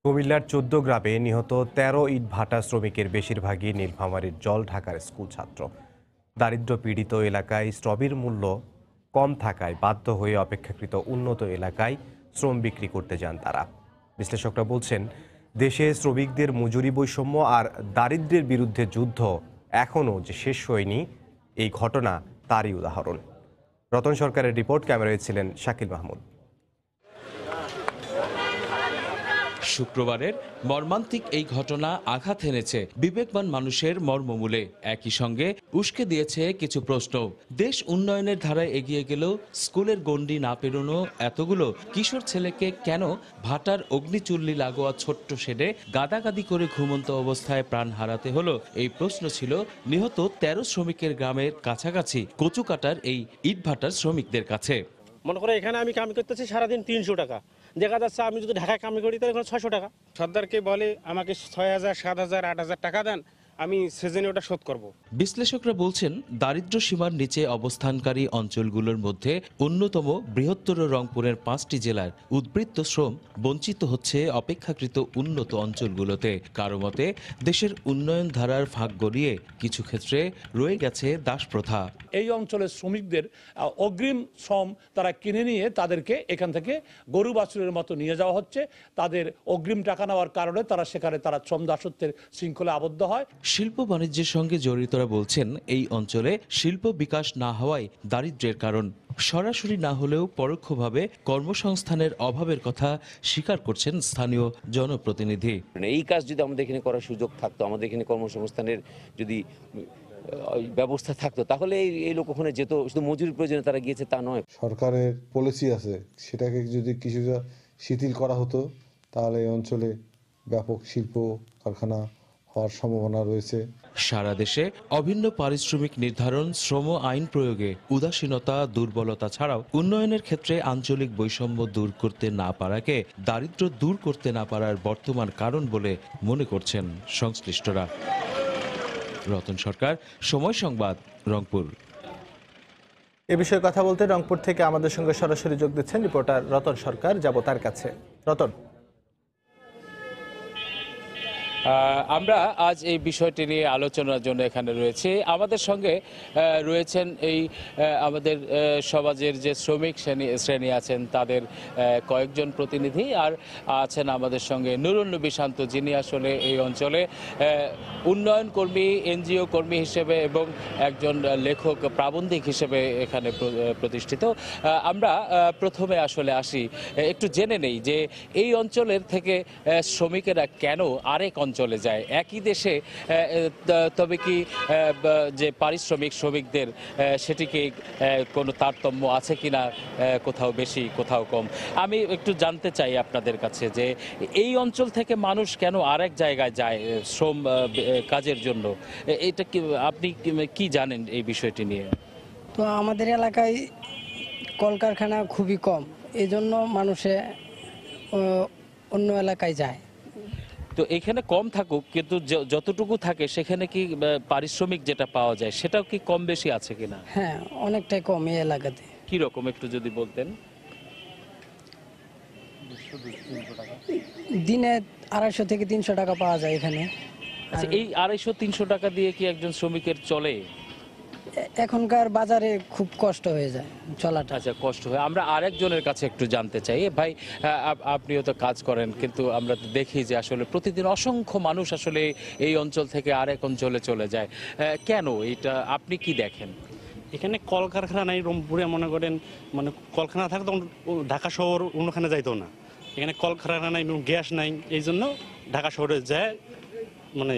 কুমিল্লার ১৪ গ্রামে নিহত ১৩ ইটভাটা শ্রমিকের বেশিরভাগই নীলফামারীর জল ঢাকার স্কুল ছাত্র। দারিদ্র্য পীড়িত এলাকায় শ্রমের মূল্য কম থাকায় বাধ্য হয়ে অপেক্ষাকৃত উন্নত এলাকায় শ্রম বিক্রি করতে যান তারা। বিশ্লেষকরা বলছেন, দেশে শ্রমিকদের মজুরি বৈষম্য আর দারিদ্র্যের বিরুদ্ধে যুদ্ধ এখনও যে শেষ হয়নি, এই ঘটনা তারই উদাহরণ। রতন সরকারের রিপোর্ট, ক্যামেরায় ছিলেন শাকিল মাহমুদ। শুক্রবারের মর্মান্তিক এই ঘটনা আঘাত এনেছে বিবেকবান মানুষের মর্মমূলে, একই সঙ্গে উস্কে দিয়েছে কিছু প্রশ্ন। দেশ উন্নয়নের ধারায় এগিয়ে গেলেও স্কুলের গণ্ডি না পেরোনো এতগুলো কিশোর ছেলেকে কেন ভাটার অগ্নিচুল্লি লাগোয়া ছোট্ট শেডে গাদাগাদি করে ঘুমন্ত অবস্থায় প্রাণ হারাতে হলো, এই প্রশ্ন ছিল নিহত ১৩ শ্রমিকের গ্রামের কাছাকাছি কচুকাটার এই ইটভাটার শ্রমিকদের কাছে। মনে করে এখানে আমি কাম করতেছি সারাদিন ৩০০ টাকা, দেখা যাচ্ছে আমি যদি ঢাকায় কামি করি তাহলে ৬০০ টাকা। সর্দারকে বলে আমাকে ৬,০০০, ৭,০০০, ৮,০০০ টাকা দেন, আমি সেজনে ওটা শোধ করব। বিশ্লেষকরা বলছেন, দারিদ্র্য সীমার নিচে অবস্থানকারী অঞ্চলগুলোর মধ্যে অন্যতম বৃহত্তর রংপুরের ৫টি জেলার উদ্বৃত্ত শ্রম বঞ্চিত হচ্ছে অপেক্ষাকৃত উন্নত অঞ্চলগুলোতে। কারো মতে দেশের উন্নয়ন ধারার ফাঁক গড়িয়ে কিছু ক্ষেত্রে রয়ে গেছে দাসপ্রথা। এই অঞ্চলের শ্রমিকদের অগ্রিম শ্রম তারা কিনে নিয়ে তাদেরকে এখান থেকে গরু বাছুরের মতো নিয়ে যাওয়া হচ্ছে। তাদের অগ্রিম টাকা নেওয়ার কারণে তারা সেখানে শ্রম দাসত্বের শৃঙ্খলে আবদ্ধ হয়। শিল্প বাণিজ্যের সঙ্গে জড়িতরা বলছেন, এই অঞ্চলে শিল্প বিকাশ না হওয়ায় দারিদ্র্যের কারণ। সরাসরি না হলেও পরোক্ষভাবে কর্মসংস্থানের অভাবের কথা স্বীকার করছেন স্থানীয় জনপ্রতিনিধি। এই কাজ যদি আমাদের এখানে করার সুযোগ থাকতো, আমাদের এখানে কর্মসংস্থানের যদি ব্যবস্থা থাকতো, তাহলে এই লোক ওখানে যেত। শুধু মজুরির প্রয়োজনে তারা গিয়েছে তা নয়। সরকারের পলিসি আছে, সেটাকে যদি কিছুটা শিথিল করা হতো তাহলে এই অঞ্চলে ব্যাপক শিল্প কারখানা হওয়ার সম্ভাবনা রয়েছে। সারা দেশে অভিন্ন পারিশ্রমিক নির্ধারণ, শ্রম আইন প্রয়োগে উদাসীনতা, দুর্বলতা ছাড়াও উন্নয়নের ক্ষেত্রে আঞ্চলিক বৈষম্য দূর করতে না পারাকে দারিদ্র্য দূর করতে না পারার বর্তমান কারণ বলে মনে করছেন সংশ্লিষ্টরা। রতন সরকার, সময় সংবাদ, রংপুর। এ বিষয়ে কথা বলতে রংপুর থেকে আমাদের সঙ্গে সরাসরি যোগ দিচ্ছেন রিপোর্টার রতন সরকার। যাব তার কাছে। রতন, আমরা আজ এই বিষয়টি নিয়ে আলোচনার জন্য এখানে রয়েছি। আমাদের সঙ্গে রয়েছেন এই আমাদের সমাজের যে শ্রমিক শ্রেণী আছেন তাদের কয়েকজন প্রতিনিধি, আর আছেন আমাদের সঙ্গে নুরুন নবী শান্ত, যিনি আসলে এই অঞ্চলে উন্নয়ন কর্মী, এনজিও কর্মী হিসেবে এবং একজন লেখক, প্রাবন্ধিক হিসেবে এখানে প্রতিষ্ঠিত। আমরা প্রথমে আসলে আসি, একটু জেনে নেই যে এই অঞ্চলের থেকে শ্রমিকেরা কেন আরেক অঞ্চলে যায়। একই দেশে তবে কি যে পারিশ্রমিক শ্রমিকদের সেটিকে কোনো তারতম্য আছে কিনা, কোথাও বেশি কোথাও কম। আমি একটু জানতে চাই আপনাদের কাছে যে এই অঞ্চল থেকে মানুষ কেন আরেক জায়গায় যায় শ্রম কাজের জন্য, এটা কি আপনি কি জানেন এই বিষয়টি নিয়ে? তো আমাদের এলাকায় কলকারখানা খুবই কম, এজন্য মানুষে অন্য এলাকায় যায়। তো এখানে কম থাকুক, কিন্তু যতটুকু থাকে সেখানে কি পারিশ্রমিক যেটা পাওয়া যায় সেটাও কি কম বেশি আছে কিনা? হ্যাঁ, অনেকটাই কম এই এলাকাতে। কি রকম একটু যদি বলতেন। দিনে 250 থেকে 300 টাকা পাওয়া যায় এখানে। আচ্ছা, এই 250-300 টাকা দিয়ে কি একজন শ্রমিকের চলে? এখনকার বাজারে খুব কষ্ট হয়ে যায় চলাটা। আচ্ছা, কষ্ট হয়। আমরা আরেকজনের কাছে একটু জানতে চাই। ভাই, আপনিও তো কাজ করেন, কিন্তু আমরা তো দেখি যে আসলে প্রতিদিন অসংখ্য মানুষ আসলে এই অঞ্চল থেকে আরেক অঞ্চলে চলে যায়। কেন এটা আপনি কি দেখেন? এখানে কলকারখানা নাই রংপুরে, মনে করেন মানে কলকারখানা থাকলে তখন ঢাকা শহর অন্যখানে যাইতো না। এখানে কলকারখানা নাই, গ্যাস নাই, এই জন্য ঢাকা শহরে যায় মানে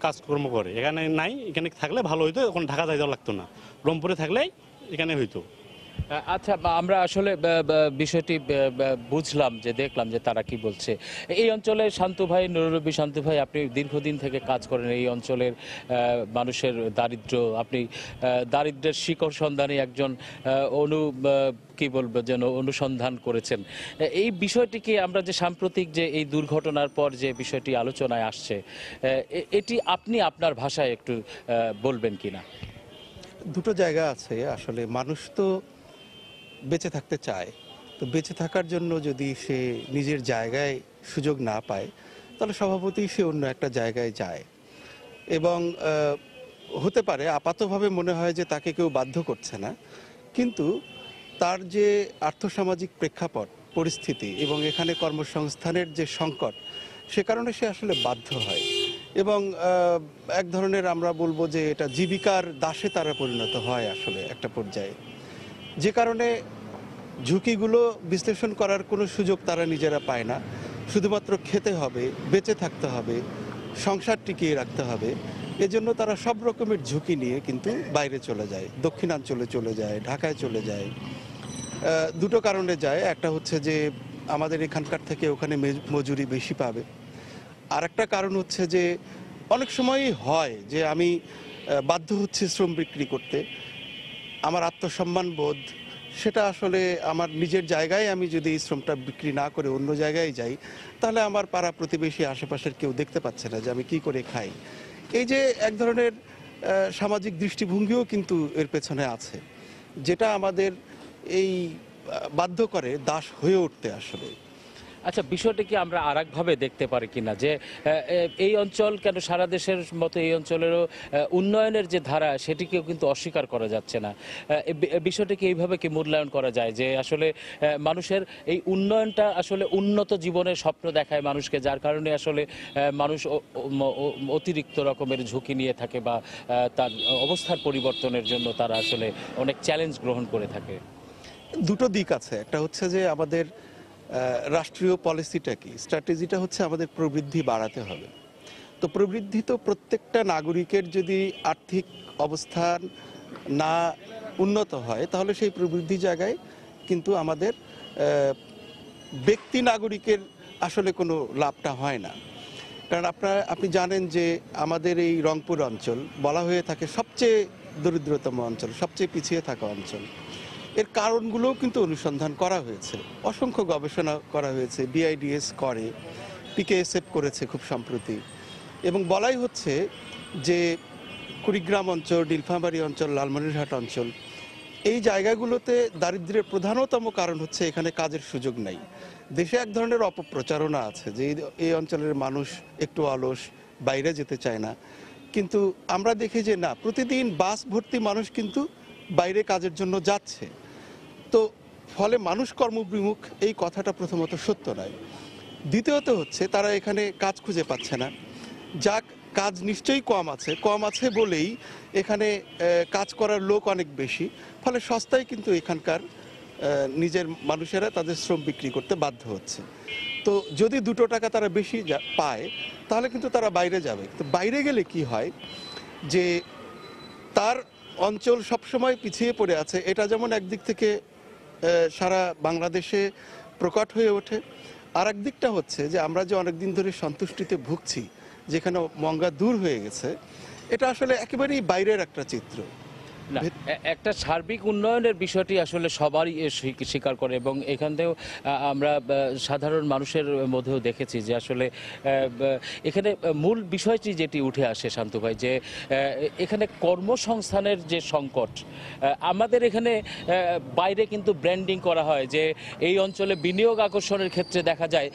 কাজকর্ম করে। এখানে নাই, এখানে থাকলে ভালো হইতো, এখন ঢাকা যাইতে লাগতো না, রংপুরে থাকলেই এখানে হইতো। আচ্ছা, আমরা আসলে বিষয়টি বুঝলাম, যে দেখলাম যে তারা কি বলছে। এই অঞ্চলের শান্তু ভাই, নুরুনবী শান্তু ভাই, আপনি দীর্ঘদিন থেকে কাজ করেন এই অঞ্চলের মানুষের দারিদ্র্য, আপনি দারিদ্র্যের শিকড় সন্ধানী একজন কি বলবো যেন অনুসন্ধান করেছেন। এই বিষয়টিকে আমরা যে সাম্প্রতিক যে এই দুর্ঘটনার পর যে বিষয়টি আলোচনায় আসছে, এটি আপনি আপনার ভাষায় একটু বলবেন কিনা? দুটো জায়গা আছে আসলে। মানুষ তো বেঁচে থাকতে চায়, তো বেঁচে থাকার জন্য যদি সে নিজের জায়গায় সুযোগ না পায় তাহলে স্বভাবতই সে অন্য একটা জায়গায় যায়। এবং হতে পারে আপাতভাবে মনে হয় যে তাকে কেউ বাধ্য করছে না, কিন্তু তার যে আর্থসামাজিক প্রেক্ষাপট পরিস্থিতি এবং এখানে কর্মসংস্থানের যে সংকট, সে কারণে সে আসলে বাধ্য হয় এবং এক ধরনের আমরা বলবো যে এটা জীবিকার দাসে তারা পরিণত হয় আসলে একটা পর্যায়ে, যে কারণে ঝুঁকিগুলো বিশ্লেষণ করার কোনো সুযোগ তারা নিজেরা পায় না। শুধুমাত্র খেতে হবে, বেঁচে থাকতে হবে, সংসার টিকিয়ে রাখতে হবে, এজন্য তারা সব রকমের ঝুঁকি নিয়ে কিন্তু বাইরে চলে যায়, দক্ষিণাঞ্চলে চলে যায়, ঢাকায় চলে যায়। দুটো কারণে যায়, একটা হচ্ছে যে আমাদের এখানকার থেকে ওখানে মজুরি বেশি পাবে, আর একটা কারণ হচ্ছে যে অনেক সময়ই হয় যে আমি বাধ্য হচ্ছে শ্রম বিক্রি করতে, আমার আত্মসম্মান বোধ সেটা আসলে আমার নিজের জায়গায় আমি যদি এই শ্রমটা বিক্রি না করে অন্য জায়গায় যাই, তাহলে আমার পাড়া প্রতিবেশী আশেপাশের কেউ দেখতে পাচ্ছে না যে আমি কি করে খাই। এই যে এক ধরনের সামাজিক দৃষ্টিভঙ্গিও কিন্তু এর পেছনে আছে, যেটা আমাদের এই বাধ্য করে দাস হয়ে উঠতে আসলে। আচ্ছা, বিষয়টা কি আমরা আরেকভাবে দেখতে পারি কিনা যে এই অঞ্চল কেন সারা দেশের মতো এই অঞ্চলেরও উন্নয়নের যে ধারা সেটিকেও কিন্তু অস্বীকার করা যাচ্ছে না। বিষয়টা কি এইভাবে কি মূল্যায়ন করা যায় যে আসলে মানুষের এই উন্নয়নটা আসলে উন্নত জীবনের স্বপ্ন দেখায় মানুষকে, যার কারণে আসলে মানুষ অতিরিক্ত রকমের ঝুঁকি নিয়ে থাকে বা তার অবস্থার পরিবর্তনের জন্য তারা আসলে অনেক চ্যালেঞ্জ গ্রহণ করে থাকে? দুটো দিক আছে, একটা হচ্ছে যে আমাদের রাষ্ট্রীয় পলিসিটা কি, স্ট্র্যাটেজিটা হচ্ছে আমাদের প্রবৃদ্ধি বাড়াতে হবে। তো প্রবৃদ্ধি তো প্রত্যেকটা নাগরিকের যদি আর্থিক অবস্থান না উন্নত হয় তাহলে সেই প্রবৃদ্ধি জায়গায় কিন্তু আমাদের ব্যক্তি নাগরিকের আসলে কোনো লাভটা হয় না। কারণ আপনি জানেন যে আমাদের এই রংপুর অঞ্চল বলা হয়ে থাকে সবচেয়ে দরিদ্রতম অঞ্চল, সবচেয়ে পিছিয়ে থাকা অঞ্চল। এর কারণগুলোও কিন্তু অনুসন্ধান করা হয়েছে, অসংখ্য গবেষণা করা হয়েছে, বিআইডিএস করে, পিকেএসএফ করেছে খুব সম্প্রতি, এবং বলাই হচ্ছে যে কুড়িগ্রাম অঞ্চল, নীলফামারী অঞ্চল, লালমনিরহাট অঞ্চল, এই জায়গাগুলোতে দারিদ্র্যের প্রধানতম কারণ হচ্ছে এখানে কাজের সুযোগ নাই। দেশে এক ধরনের অপপ্রচারণা আছে যে এই অঞ্চলের মানুষ একটু অলস, বাইরে যেতে চায় না, কিন্তু আমরা দেখি যে না, প্রতিদিন বাস ভর্তি মানুষ কিন্তু বাইরে কাজের জন্য যাচ্ছে। তো ফলে মানুষ কর্মবিমুখ এই কথাটা প্রথমত সত্য নয়। দ্বিতীয়ত হচ্ছে তারা এখানে কাজ খুঁজে পাচ্ছে না, যাক কাজ নিশ্চয়ই কম আছে বলেই এখানে কাজ করার লোক অনেক বেশি, ফলে সস্তায় কিন্তু এখানকার নিজের মানুষেরা তাদের শ্রম বিক্রি করতে বাধ্য হচ্ছে। তো যদি 2 টাকা তারা বেশি পায় তাহলে কিন্তু তারা বাইরে যাবে। তো বাইরে গেলে কি হয় যে তার অঞ্চল সবসময় পিছিয়ে পড়ে আছে, এটা যেমন একদিক থেকে সারা বাংলাদেশে প্রকট হয়ে ওঠে, আর এক দিকটা হচ্ছে যে আমরা যে অনেকদিন ধরে সন্তুষ্টিতে ভুগছি, যেখানে মঙ্গা দূর হয়ে গেছে, এটা আসলে একেবারেই বাইরের একটা চিত্র। না, একটা সার্বিক উন্নয়নের বিষয়টি আসলে সবারই স্বীকার করে, এবং এখান থেকেও আমরা সাধারণ মানুষের মধ্যেও দেখেছি যে আসলে এখানে মূল বিষয়টি যেটি উঠে আসে শান্ত ভাই, যে এখানে কর্মসংস্থানের যে সংকট, আমাদের এখানে বাইরে কিন্তু ব্র্যান্ডিং করা হয় যে এই অঞ্চলে বিনিয়োগ আকর্ষণের ক্ষেত্রে দেখা যায়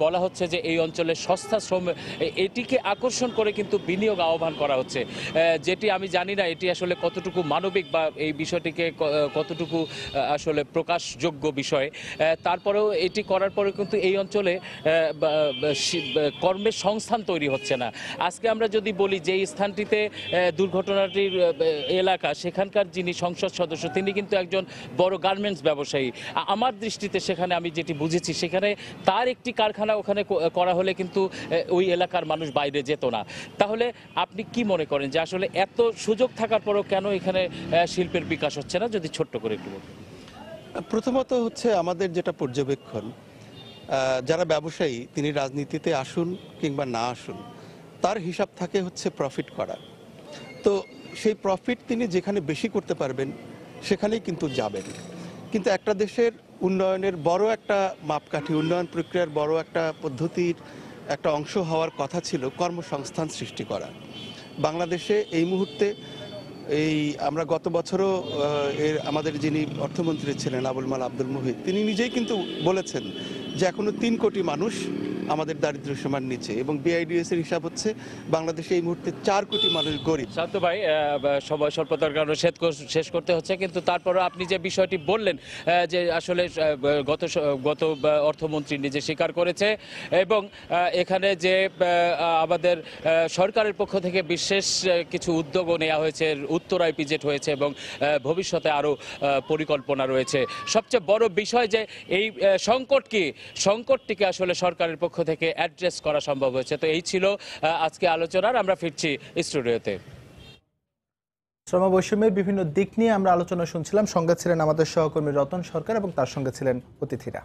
বলা হচ্ছে যে এই অঞ্চলে সস্তা শ্রম, এটিকে আকর্ষণ করে কিন্তু বিনিয়োগ আহ্বান করা হচ্ছে, যেটি আমি জানি না এটি আসলে কতটুকু মানবিক বা এই বিষয়টিকে কতটুকু আসলে প্রকাশযোগ্য বিষয়। তারপরেও এটি করার পরে কিন্তু এই অঞ্চলে কর্মের সংস্থান তৈরি হচ্ছে না। আজকে আমরা যদি বলি যে এই স্থানটিতে দুর্ঘটনাটির এলাকা, সেখানকার যিনি সংসদ সদস্য তিনি কিন্তু একজন বড় গার্মেন্টস ব্যবসায়ী। আমার দৃষ্টিতে সেখানে আমি যেটি বুঝেছি, সেখানে তার একটি কারখানা ওখানে করা হলে কিন্তু ওই এলাকার মানুষ বাইরে যেত না। তাহলে আপনি কি মনে করেন যে আসলে এত সুযোগ থাকার পরেও কেন এখানে শিল্পের বিকাশ হচ্ছে না, যদি ছোট্ট করে একটু বলতেন? প্রথমত হচ্ছে আমাদের যেটা পর্যবেক্ষণ, যারা ব্যবসায়ী তিনি রাজনীতিতে আসুন কিংবা না আসুন, তার হিসাব থাকে হচ্ছে প্রফিট করা। তো সেই প্রফিট তিনি যেখানে বেশি করতে পারবেন সেখানেই কিন্তু যাবেন। কিন্তু একটা দেশের উন্নয়নের বড় একটা মাপকাঠি, উন্নয়ন প্রক্রিয়ার বড় একটা পদ্ধতির একটা অংশ হওয়ার কথা ছিল কর্মসংস্থান সৃষ্টি করা। বাংলাদেশে এই মুহূর্তে এই আমরা গত বছরও এর আমাদের যিনি অর্থমন্ত্রী ছিলেন আবুল মাল আব্দুল মুহিত, তিনি নিজেই কিন্তু বলেছেন যে এখনো 3 কোটি মানুষ আমাদের দারিদ্র্য সীমার নিচে, এবং বিআইডিএস এর হিসাব হচ্ছে বাংলাদেশে এই মুহূর্তে 4 কোটি মানুষ গরিব। শান্ত ভাই, সময় স্বল্পতার কারণে শেষ করতে হচ্ছে, কিন্তু তারপরে আপনি যে বিষয়টি বললেন যে আসলে গত অর্থমন্ত্রী নিজে স্বীকার করেছে, এবং এখানে যে আমাদের সরকারের পক্ষ থেকে বিশেষ কিছু উদ্যোগও নেওয়া হয়েছে, উত্তরা ইপিজেড হয়েছে এবং ভবিষ্যতে আরও পরিকল্পনা রয়েছে। সবচেয়ে বড় বিষয় যে এই সংকটটিকে আসলে সরকারের পক্ষ থেকে অ্যাড্রেস করা সম্ভব হয়েছে। তো এই ছিল আজকে আলোচনার। আমরা ফিরছি স্টুডিওতে। শ্রম বৈষম্যের বিভিন্ন দিক নিয়ে আমরা আলোচনা শুনছিলাম। সঙ্গে ছিলেন আমাদের সহকর্মী রতন সরকার এবং তার সঙ্গে ছিলেন অতিথিরা।